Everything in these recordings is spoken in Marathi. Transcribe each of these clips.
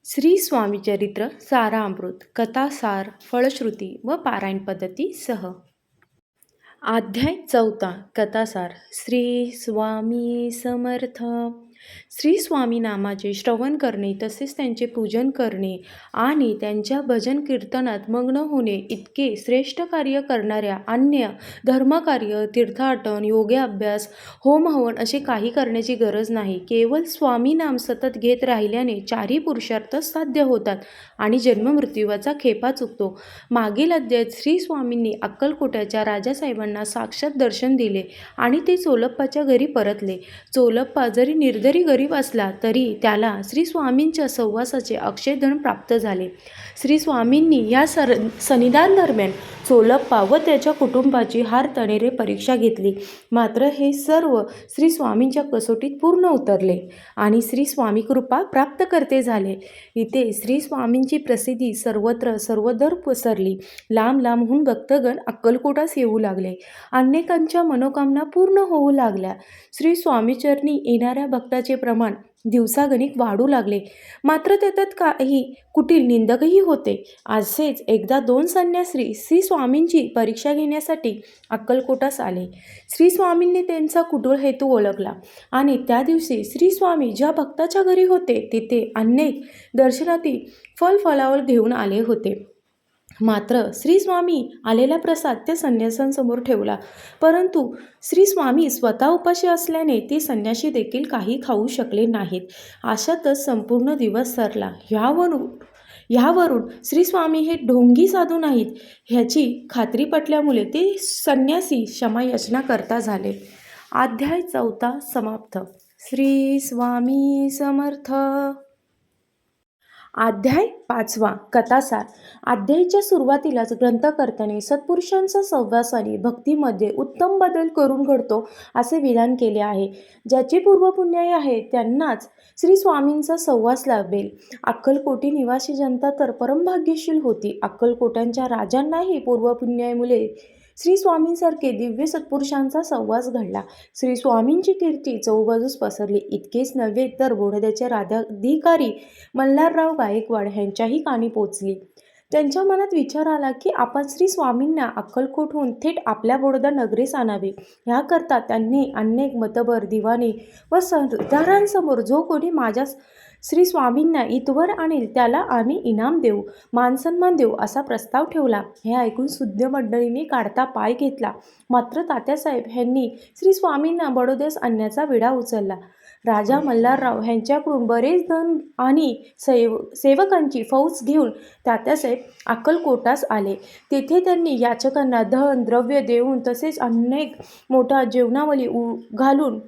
श्री स्वामी चरित्र सारामृत कथासार फळश्रुती व पारायण पद्धतीसह अध्याय 4 कथासार श्री स्वामी समर्थ श्री स्वामी नामाचे श्रवण करणे तसेच त्यांचे पूजन करणे आणि त्यांच्या भजन कीर्तनात मग्न होणे इतके श्रेष्ठ कार्य करणाऱ्या अन्य धर्मकार्य तीर्थाटन योगाभ्यास होम हवन असे काही करण्याची गरज नाही. केवळ स्वामी नाम सतत घेत राहिल्याने चारही पुरुषार्थ साध्य होतात आणि जन्ममृत्यूचा खेपा चुकतो. मागील अध्यायात श्री स्वामींनी अक्कलकोटाच्या राजासाहेबांना साक्षात दर्शन दिले आणि ते चोलप्पाच्या घरी परतले. चोलप्पा जरी निर्धरी गरीब असला तरी त्याला श्री स्वामींच्या सहवासाचे अक्षयधन प्राप्त झाले. श्री स्वामींनी या सन्निधान दरम्यान चोलप्पा व त्याच्या कुटुंबाची हारतणेरे परीक्षा घेतली. मात्र हे सर्व श्री स्वामींच्या कसोटीत पूर्ण उतरले आणि श्री स्वामी कृपा प्राप्त करते झाले. इथे श्री स्वामींची प्रसिद्धी सर्वत्र सर्वदर पसरली. लांब लांबहून भक्तगण अक्कलकोटास येऊ लागले. अनेकांच्या मनोकामना पूर्ण होऊ लागल्या. श्री स्वामीचरणी येणाऱ्या भक्ताचे प्रमाण दिवसागणिक वाढू लागले. मात्र त्यात काही कुटील निंदकही होते. असेच एकदा 2 संन्यासी श्री स्वामींची परीक्षा घेण्यासाठी अक्कलकोटास आले. श्री स्वामींनी त्यांचा कुटुंब हेतू ओळखला आणि त्या दिवशी श्री स्वामी ज्या भक्ताच्या घरी होते तिथे अनेक दर्शनार्थी फळफळावळ घेऊन आले होते. मात्र श्री स्वामी आलेला प्रसाद त्या संन्यासांसमोर ठेवला, परंतु श्री स्वामी स्वतः उपाशी असल्याने ते संन्यासी देखील काही खाऊ शकले नाहीत. अशातच संपूर्ण दिवस सरला. ह्यावरून श्री स्वामी हे ढोंगी साधू नाहीत ह्याची खात्री पटल्यामुळे ते संन्यासी क्षमायाचना करता झाले. अध्याय 4 समाप्त. श्री स्वामी समर्थ. अध्याय 5 कथासार. अध्यायाच्या सुरुवातीलाच ग्रंथकर्त्याने सत्पुरुषांचा सहवासाने भक्तीमध्ये उत्तम बदल करून घडतो असे विधान केले आहे. ज्याची पूर्वपुण्याई आहे त्यांनाच श्री स्वामींचा सहवास लाभेल. अक्कलकोटी निवासी जनता तर परमभाग्यशील होती. अक्कलकोटांच्या राजांनाही पूर्वपुण्याईमुळे श्री स्वामींसारखे दिव्य सत्पुरुषांचा सहवास घडला. श्री स्वामींची कीर्ती चौबाजूस पसरली. इतकेच नव्हे तर बडोद्याचे राधाधिकारी मल्हारराव गायकवाड यांच्याही कानी पोचली. त्यांच्या मनात विचार आला की आपण श्री स्वामींना अक्कलकोटहून थेट आपल्या बडोदा नगरीस आणावे. याकरता त्यांनी अनेक मतबर दिवाणे व सरदारांसमोर जो कोणी माझ्या श्री स्वामींना इथवर आणेल त्याला आम्ही इनाम देऊ, मानसन्मान देऊ असा प्रस्ताव ठेवला. हे ऐकून सुज्ञ मंडळींनी काढता पाय घेतला. मात्र तात्यासाहेब यांनी श्री स्वामींना बडोद्यास आणण्याचा विडा उचलला. राजा मल्हारराव यांच्याकडून बरेच धन आणि सेवकांची फौज घेऊन तात्यासाहेब अक्कलकोटास आले. तेथे त्यांनी याचकांना धन द्रव्य देऊन तसेच अनेक मोठा जेवणावली घालून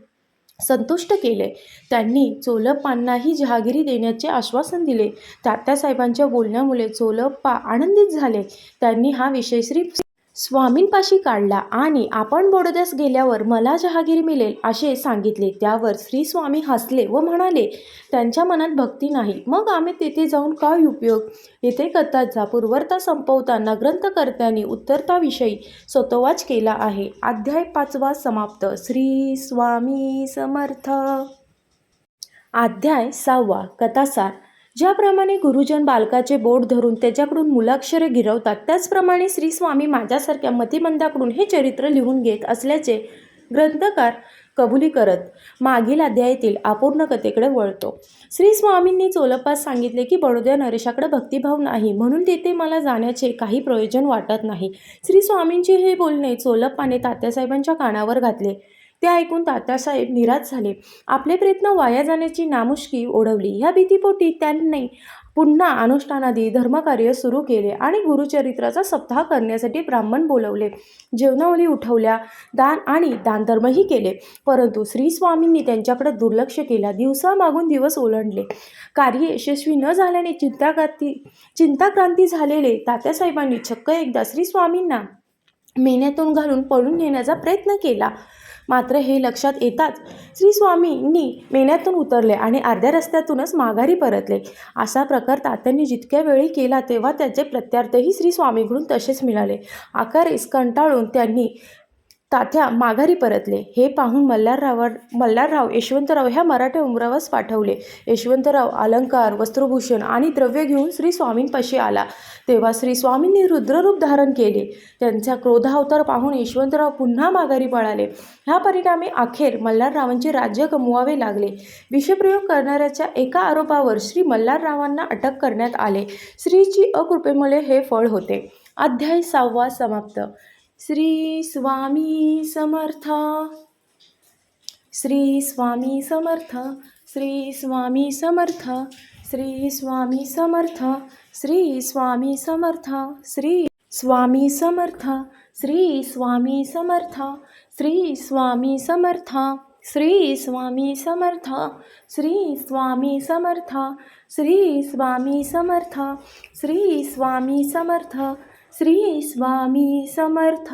संतुष्ट केले. त्यांनी चोलप्पांनाही जहागिरी देण्याचे आश्वासन दिले. तात्यासाहेबांच्या बोलण्यामुळे चोलप्पा आनंदित झाले. त्यांनी हा विषय श्री स्वामींपाशी काढला आणि आपण बडोद्यास गेल्यावर मला जहागिरी मिळेल असे सांगितले. त्यावर श्री स्वामी हसले व म्हणाले, त्यांच्या मनात भक्ती नाही, मग आम्ही तेथे जाऊन काय उपयोग. येथे कथाचा पूर्वार्थ संपवताना ग्रंथकर्त्यांनी उत्तराविषयी स्वतःच केला आहे. अध्याय 5 समाप्त. श्री स्वामी समर्थ. अध्याय 6 कथासार. ज्याप्रमाणे गुरुजन बालकाचे बोट धरून त्याच्याकडून मुलाक्षरे गिरवतात त्याचप्रमाणे श्री स्वामी माझ्यासारख्या मतिमंदाकडून हे चरित्र लिहून घेत असल्याचे ग्रंथकार कबुली करत मागील अध्यायातील अपूर्ण कथेकडे वळतो. श्री स्वामींनी चोलप्पास सांगितले की बडोद्या नरेशाकडे भक्तिभाव नाही, म्हणून तेथे मला जाण्याचे काही प्रयोजन वाटत नाही. श्री स्वामींचे हे बोलणे चोलप्पाने तात्यासाहेबांच्या कानावर घातले. ते ऐकून तात्यासाहेब निराश झाले. आपले प्रयत्न वाया जाण्याची नामुष्की ओढवली. ह्या भीतीपोटी त्यांनी पुन्हा अनुष्ठानादी धर्मकार्य सुरू केले आणि गुरुचरित्राचा सप्ताह करण्यासाठी ब्राह्मण बोलवले. जेवणावली उठवल्या, दान आणि दानधर्मही केले. परंतु श्री स्वामींनी त्यांच्याकडे दुर्लक्ष केला. दिवसामागून दिवस ओलांडले. कार्य यशस्वी न झाल्याने चिंताक्रांती झालेले तात्यासाहेबांनी चक्क एकदा श्री स्वामींना मेन्यातून घालून पळून नेण्याचा प्रयत्न केला. मात्र हे लक्षात येताच श्री स्वामींनी मेन्यातून उतरले आणि अर्ध्या रस्त्यातूनच माघारी परतले. असा प्रकार तात्यांनी जितक्या वेळी केला तेव्हा त्याचे प्रत्यार्थही श्री स्वामीकडून तसेच मिळाले. अखेरीस कंटाळून त्यांनी तात्या माघारी परतले. हे पाहून मल्हारराव यशवंतराव ह्या मराठा उमरावास पाठवले. यशवंतराव अलंकार, वस्त्रभूषण आणि द्रव्य घेऊन श्री स्वामींपाशी आला. तेव्हा श्री स्वामींनी रुद्ररूप धारण केले. त्यांचा क्रोधावतार पाहून यशवंतराव पुन्हा माघारी पळाले. ह्या परिणामी अखेर मल्हाररावांचे राज्य गमवावे लागले. विषप्रयोग करणाऱ्याच्या एका आरोपावर श्री मल्हाररावांना अटक करण्यात आले. श्रीची अकृपेमुळे हे फळ होते. अध्याय 6 समाप्त. श्री स्वामी समर्थ. श्री स्वामी समर्थ. श्री स्वामी समर्थ. श्री स्वामी समर्थ. श्री स्वामी समर्थ. श्री स्वामी समर्थ. श्री स्वामी समर्थ. श्री स्वामी समर्थ. श्री स्वामी समर्थ. श्री स्वामी समर्थ. श्री स्वामी समर्थ. श्री स्वामी समर्थ. श्री स्वामी समर्थ.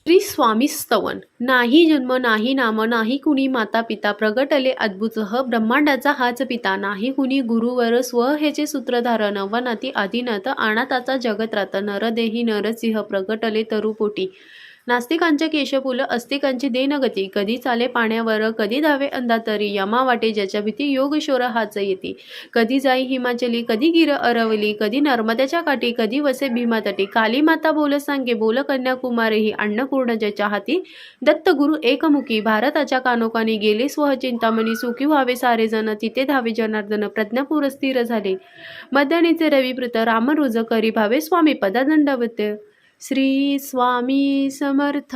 श्री स्वामी स्तवन. नाही जन्म नाही नाम नाही कुणी माता पिता प्रगटले अद्भुत ब्रह्मांडाचा हाच पिता नाही कुणी गुरुवर स्व हेचे सूत्रधार नवनाती आदिनाथ अनाथाचा जगत्रात नरदेही नरसिंह प्रगटले तरुपोटी नास्तिकांचे केशफुल अस्तिकांची देनगती कधी चाले पाण्यावर कधी धावे अंधातरी यमा वाटे ज्याच्या भीती योगशोर हाच येती कधी जाई हिमाचली कधी गिर अरवली कधी नर्मदेच्या काठी कधी वसे भीमातटी काली माता बोल सांगे बोल कन्याकुमारी ही अन्नपूर्ण ज्याच्या हाती दत्त गुरु एकमुखी भारताच्या कानोकानी गेले स्वचिंतामणी सुखी व्हावे सारे जण तिथे धावे जनार्दन प्रज्ञापूर स्थिर झाले मध्यानीचे रविपृत रामरुज करी भावे स्वामी पदादंडवत श्री स्वामी समर्थ.